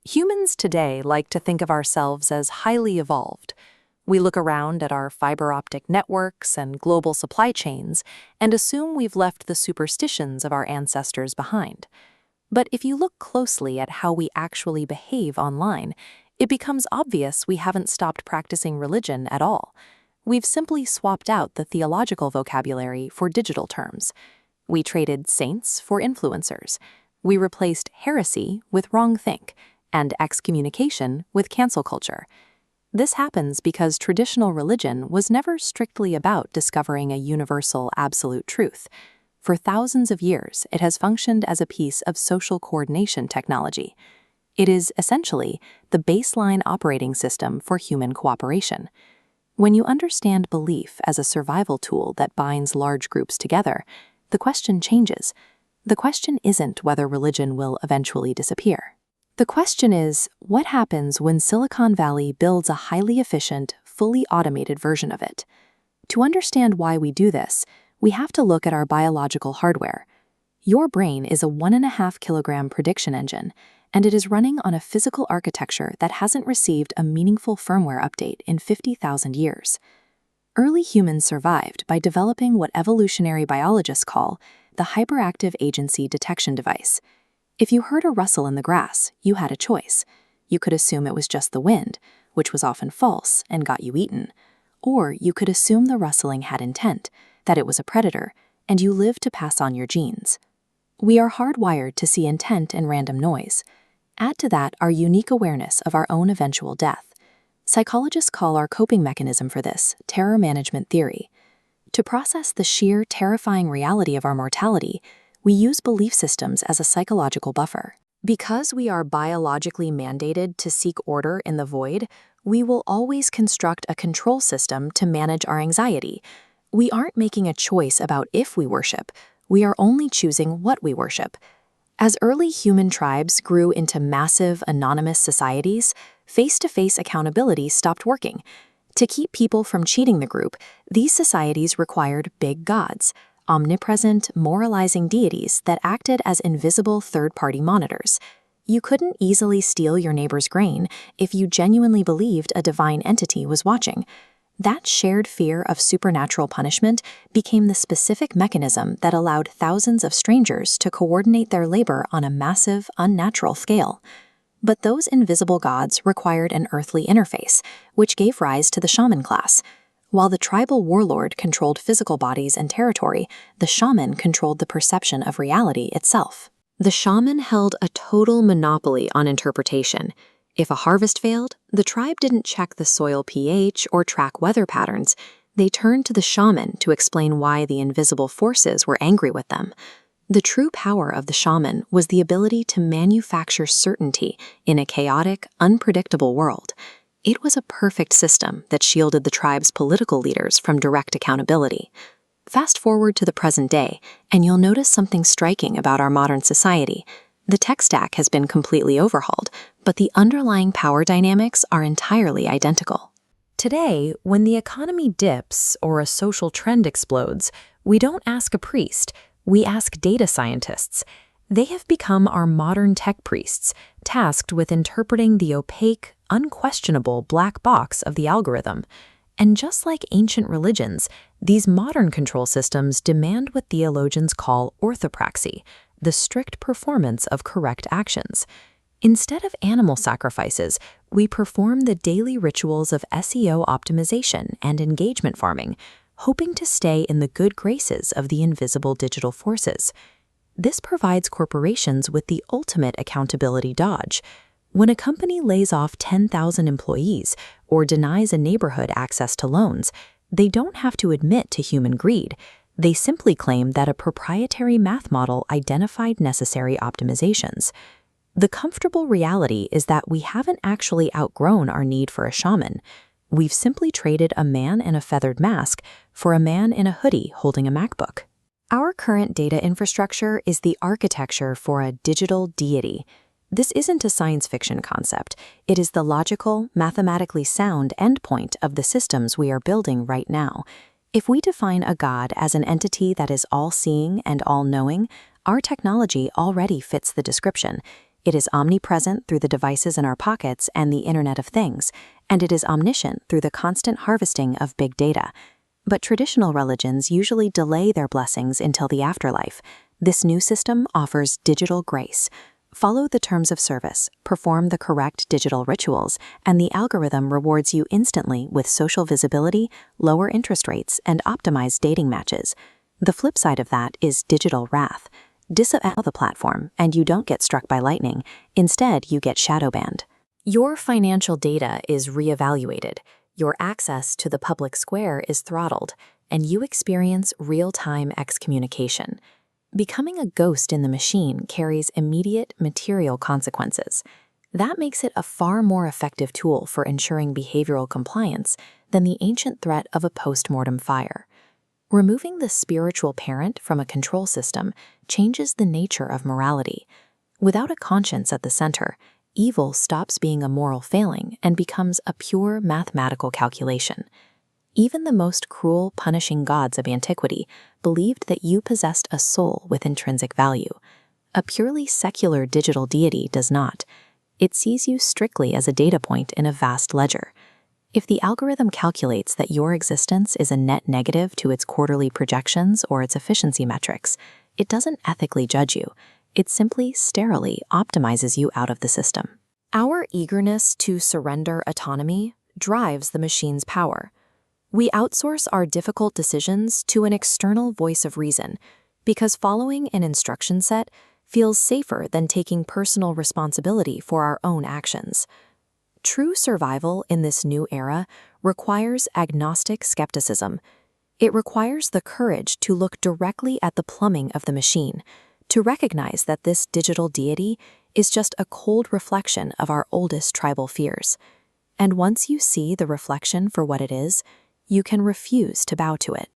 Humans today like to think of ourselves as highly evolved. We look around at our fiber optic networks and global supply chains and assume we've left the superstitions of our ancestors behind. But if you look closely at how we actually behave online, it becomes obvious we haven't stopped practicing religion at all. We've simply swapped out the theological vocabulary for digital terms. We traded saints for influencers. We replaced heresy with wrongthink and excommunication with cancel culture. This happens because traditional religion was never strictly about discovering a universal absolute truth. For thousands of years, it has functioned as a piece of social coordination technology. It is essentially the baseline operating system for human cooperation. When you understand belief as a survival tool that binds large groups together, the question changes. The question isn't whether religion will eventually disappear. The question is, what happens when Silicon Valley builds a highly efficient, fully automated version of it? To understand why we do this, we have to look at our biological hardware. Your brain is a 1.5 kilogram prediction engine, and it is running on a physical architecture that hasn't received a meaningful firmware update in 50,000 years. Early humans survived by developing what evolutionary biologists call the hyperactive agency detection device. If you heard a rustle in the grass, you had a choice. You could assume it was just the wind, which was often false and got you eaten. Or you could assume the rustling had intent, that it was a predator, and you lived to pass on your genes. We are hardwired to see intent in random noise. Add to that our unique awareness of our own eventual death. Psychologists call our coping mechanism for this terror management theory. To process the sheer, terrifying reality of our mortality, we use belief systems as a psychological buffer. Because we are biologically mandated to seek order in the void, we will always construct a control system to manage our anxiety. We aren't making a choice about if we worship, we are only choosing what we worship. As early human tribes grew into massive, anonymous societies, face-to-face accountability stopped working. To keep people from cheating the group, these societies required big gods, omnipresent, moralizing deities that acted as invisible third-party monitors. You couldn't easily steal your neighbor's grain if you genuinely believed a divine entity was watching. That shared fear of supernatural punishment became the specific mechanism that allowed thousands of strangers to coordinate their labor on a massive, unnatural scale. But those invisible gods required an earthly interface, which gave rise to the shaman class. While the tribal warlord controlled physical bodies and territory, the shaman controlled the perception of reality itself. The shaman held a total monopoly on interpretation. If a harvest failed, the tribe didn't check the soil pH or track weather patterns. They turned to the shaman to explain why the invisible forces were angry with them. The true power of the shaman was the ability to manufacture certainty in a chaotic, unpredictable world. It was a perfect system that shielded the tribe's political leaders from direct accountability. Fast forward to the present day, and you'll notice something striking about our modern society. The tech stack has been completely overhauled, but the underlying power dynamics are entirely identical. Today, when the economy dips or a social trend explodes, we don't ask a priest, we ask data scientists. They have become our modern tech priests, tasked with interpreting the opaque, unquestionable black box of the algorithm. And just like ancient religions, these modern control systems demand what theologians call orthopraxy, the strict performance of correct actions. Instead of animal sacrifices, we perform the daily rituals of SEO optimization and engagement farming, hoping to stay in the good graces of the invisible digital forces. This provides corporations with the ultimate accountability dodge. When a company lays off 10,000 employees or denies a neighborhood access to loans, they don't have to admit to human greed. They simply claim that a proprietary math model identified necessary optimizations. The comfortable reality is that we haven't actually outgrown our need for a shaman. We've simply traded a man in a feathered mask for a man in a hoodie holding a MacBook. Our current data infrastructure is the architecture for a digital deity. This isn't a science fiction concept. It is the logical, mathematically sound endpoint of the systems we are building right now. If we define a god as an entity that is all-seeing and all-knowing, our technology already fits the description. It is omnipresent through the devices in our pockets and the Internet of Things, and it is omniscient through the constant harvesting of big data. But traditional religions usually delay their blessings until the afterlife. This new system offers digital grace. Follow the terms of service, perform the correct digital rituals, and the algorithm rewards you instantly with social visibility, lower interest rates, and optimized dating matches. The flip side of that is digital wrath. Disavow the platform, and you don't get struck by lightning. Instead, you get shadow banned. Your financial data is reevaluated. Your access to the public square is throttled, and you experience real-time excommunication. Becoming a ghost in the machine carries immediate material consequences. That makes it a far more effective tool for ensuring behavioral compliance than the ancient threat of a post-mortem fire. Removing the spiritual parent from a control system changes the nature of morality. Without a conscience at the center, evil stops being a moral failing and becomes a pure mathematical calculation. Even the most cruel, punishing gods of antiquity believed that you possessed a soul with intrinsic value. A purely secular digital deity does not. It sees you strictly as a data point in a vast ledger. If the algorithm calculates that your existence is a net negative to its quarterly projections or its efficiency metrics, it doesn't ethically judge you. It simply sterilely optimizes you out of the system. Our eagerness to surrender autonomy drives the machine's power. We outsource our difficult decisions to an external voice of reason because following an instruction set feels safer than taking personal responsibility for our own actions. True survival in this new era requires agnostic skepticism. It requires the courage to look directly at the plumbing of the machine, to recognize that this digital deity is just a cold reflection of our oldest tribal fears. And once you see the reflection for what it is, you can refuse to bow to it.